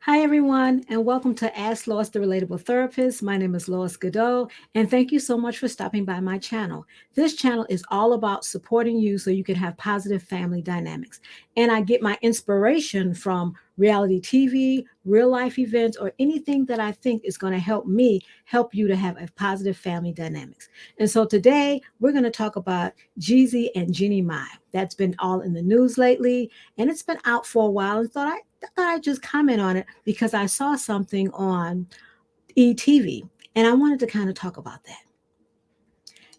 Hi, everyone, and welcome to Ask Lois, the Relatable Therapist. My name is Lois Godot, and thank you so much for stopping by my channel. This channel is all about supporting you so you can have positive family dynamics. And I get my inspiration from reality TV, real life events, or anything that I think is going to help me help you to have a positive family dynamics. And so today we're going to talk about Jeezy and Jennie Mai. That's been all in the news lately, and it's been out for a while. And thought I'd just comment on it because I saw something on ETV and I wanted to kind of talk about that.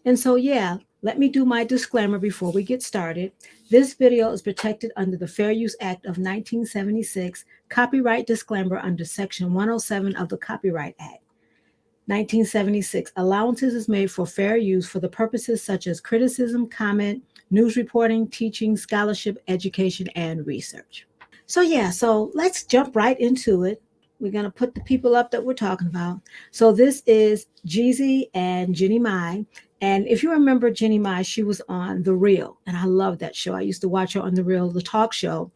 And so, yeah, let me do my disclaimer before we get started. This video is protected under the Fair Use Act of 1976, copyright disclaimer under Section 107 of the Copyright Act. 1976, allowances is made for fair use for the purposes such as criticism, comment, news reporting, teaching, scholarship, education, and research. So let's jump right into it. We're going to put the people up that we're talking about. So this is Jeezy and Jennie Mai. And if you remember Jennie Mai, she was on The Real. And I love that show. I used to watch her on The Real, the talk show.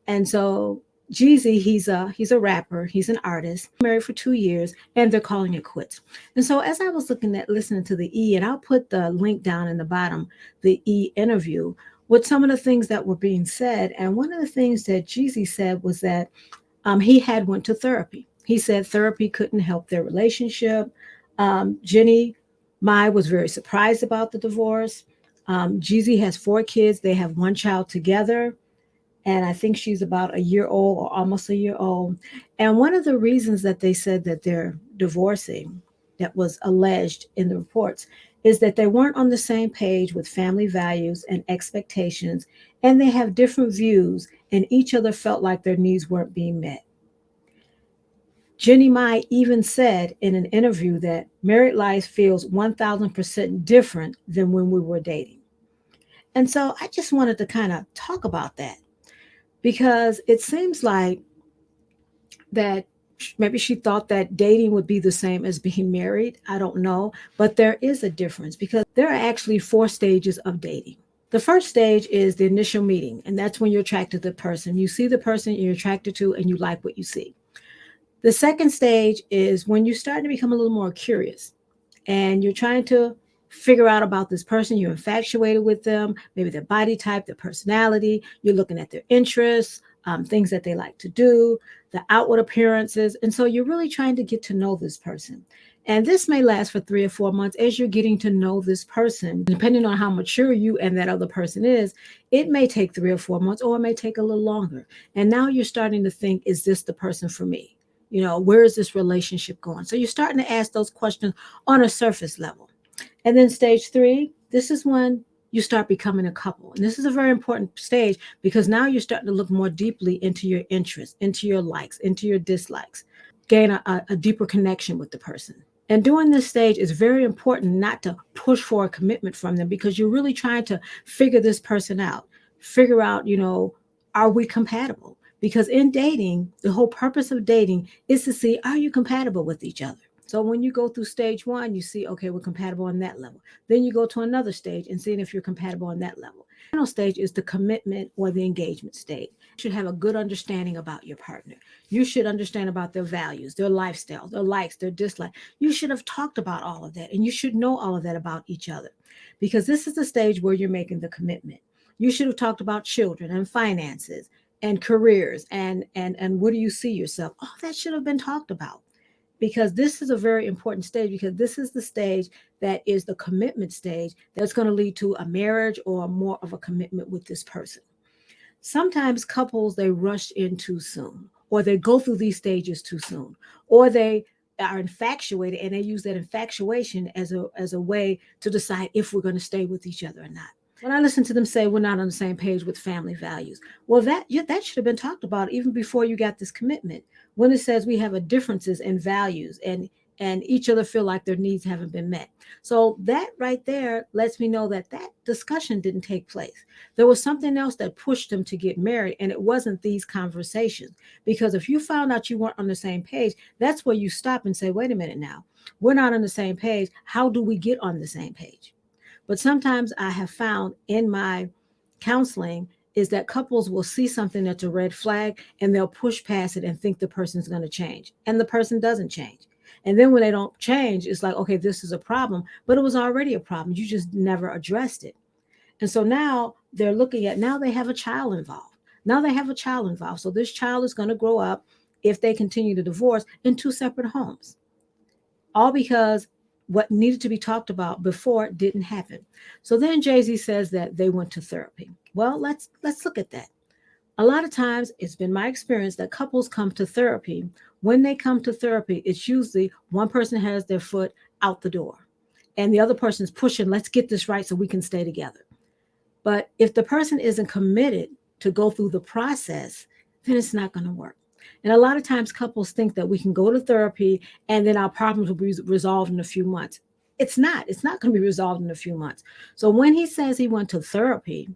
And so Jeezy, he's a rapper, he's an artist, married for 2 years, and they're calling it quits. And so as I was listening to the E, and I'll put the link down in the bottom, the E interview, with some of the things that were being said. And one of the things that Jeezy said was that he had went to therapy. He said therapy couldn't help their relationship. Jennie Mai was very surprised about the divorce. Jeezy has 4 kids. They have one child together, and I think she's about a year old or almost a year old. And one of the reasons that they said that they're divorcing, that was alleged in the reports, is that they weren't on the same page with family values and expectations, and they have different views, and each other felt like their needs weren't being met. Jennie Mai even said in an interview that married life feels 1000% different than when we were dating. And so I just wanted to kind of talk about that because it seems like that maybe she thought that dating would be the same as being married. I don't know. But there is a difference because there are actually 4 stages of dating. The first stage is the initial meeting, and that's when you're attracted to the person. You see the person you're attracted to, and you like what you see. The second stage is when you're starting to become a little more curious and you're trying to figure out about this person. You're infatuated with them, maybe their body type, their personality. You're looking at their interests, things that they like to do, the outward appearances. And so you're really trying to get to know this person. And this may last for 3 or 4 months as you're getting to know this person. Depending on how mature you and that other person is, it may take 3 or 4 months or it may take a little longer. And now you're starting to think, is this the person for me? Where is this relationship going? So you're starting to ask those questions on a surface level. And then stage 3, this is when you start becoming a couple. And this is a very important stage because now you're starting to look more deeply into your interests, into your likes, into your dislikes, gain a deeper connection with the person. And during this stage, it's very important not to push for a commitment from them because you're really trying to figure this person out, figure out, are we compatible? Because in dating, the whole purpose of dating is to see, are you compatible with each other? So when you go through stage 1, you see, okay, we're compatible on that level. Then you go to another stage and seeing if you're compatible on that level. The final stage is the commitment or the engagement stage. You should have a good understanding about your partner. You should understand about their values, their lifestyle, their likes, their dislikes. You should have talked about all of that, and you should know all of that about each other because this is the stage where you're making the commitment. You should have talked about children and finances and careers and where do you see yourself. All that should have been talked about because this is a very important stage because this is the stage that is the commitment stage that's going to lead to a marriage or more of a commitment with this person. Sometimes couples, they rush in too soon, or they go through these stages too soon, or they are infatuated and they use that infatuation as a way to decide if we're going to stay with each other or not. When I listen to them say we're not on the same page with family values, well, that should have been talked about even before you got this commitment. When it says we have a differences in values and each other feel like their needs haven't been met. So that right there lets me know that that discussion didn't take place. There was something else that pushed them to get married, and it wasn't these conversations. Because if you found out you weren't on the same page, that's where you stop and say, wait a minute now, we're not on the same page. How do we get on the same page? But sometimes I have found in my counseling is that couples will see something that's a red flag and they'll push past it and think the person's going to change. And the person doesn't change. And then when they don't change, it's like, okay, this is a problem, but it was already a problem. You just never addressed it. And so now they're looking at, now they have a child involved. Now they have a child involved. So this child is going to grow up, if they continue to divorce, in two separate homes, all because what needed to be talked about before didn't happen. So then Jay-Z says that they went to therapy. Well, let's look at that. A lot of times, it's been my experience that couples come to therapy. When they come to therapy, it's usually one person has their foot out the door and the other person's pushing, let's get this right so we can stay together. But if the person isn't committed to go through the process, then it's not going to work. And a lot of times couples think that we can go to therapy and then our problems will be resolved in a few months. It's not. It's not going to be resolved in a few months. So when he says he went to therapy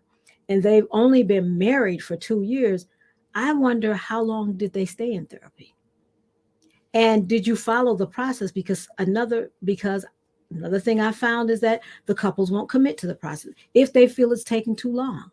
and they've only been married for 2 years, I wonder how long did they stay in therapy? And did you follow the process? Because another thing I found is that the couples won't commit to the process if they feel it's taking too long.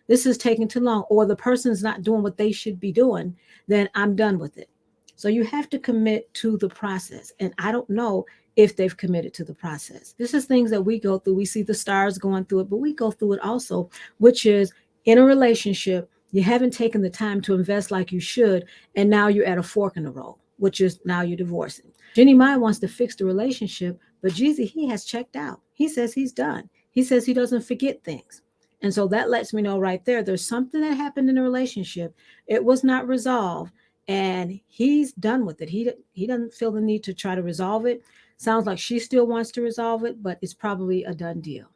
This is taking too long, or the person's not doing what they should be doing, then I'm done with it. So you have to commit to the process. And I don't know if they've committed to the process. This is things that we go through. We see the stars going through it, but we go through it also, which is in a relationship, you haven't taken the time to invest like you should. And now you're at a fork in the road, which is now you're divorcing. Jennie Mai wants to fix the relationship, but Jeezy, he has checked out. He says he's done. He says he doesn't forget things. And so that lets me know right there, there's something that happened in the relationship. It was not resolved and he's done with it. He doesn't feel the need to try to resolve it. Sounds like she still wants to resolve it, but it's probably a done deal.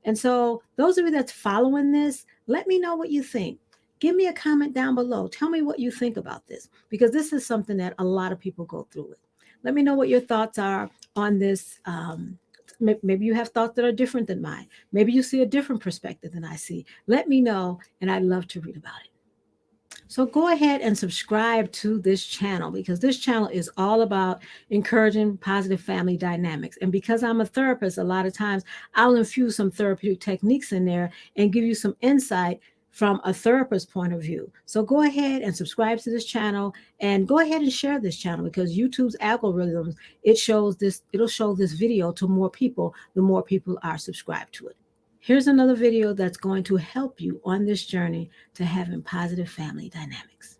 And so those of you that's following this, let me know what you think. Give me a comment down below. Tell me what you think about this, because this is something that a lot of people go through with. Let me know what your thoughts are on this. Maybe you have thoughts that are different than mine. Maybe you see a different perspective than I see. Let me know, and I'd love to read about it. So go ahead and subscribe to this channel, because this channel is all about encouraging positive family dynamics. And because I'm a therapist, a lot of times I'll infuse some therapeutic techniques in there and give you some insight from a therapist's point of view. So go ahead and subscribe to this channel, and go ahead and share this channel, because YouTube's algorithms, it'll show this video to more people the more people are subscribed to it. Here's another video that's going to help you on this journey to having positive family dynamics.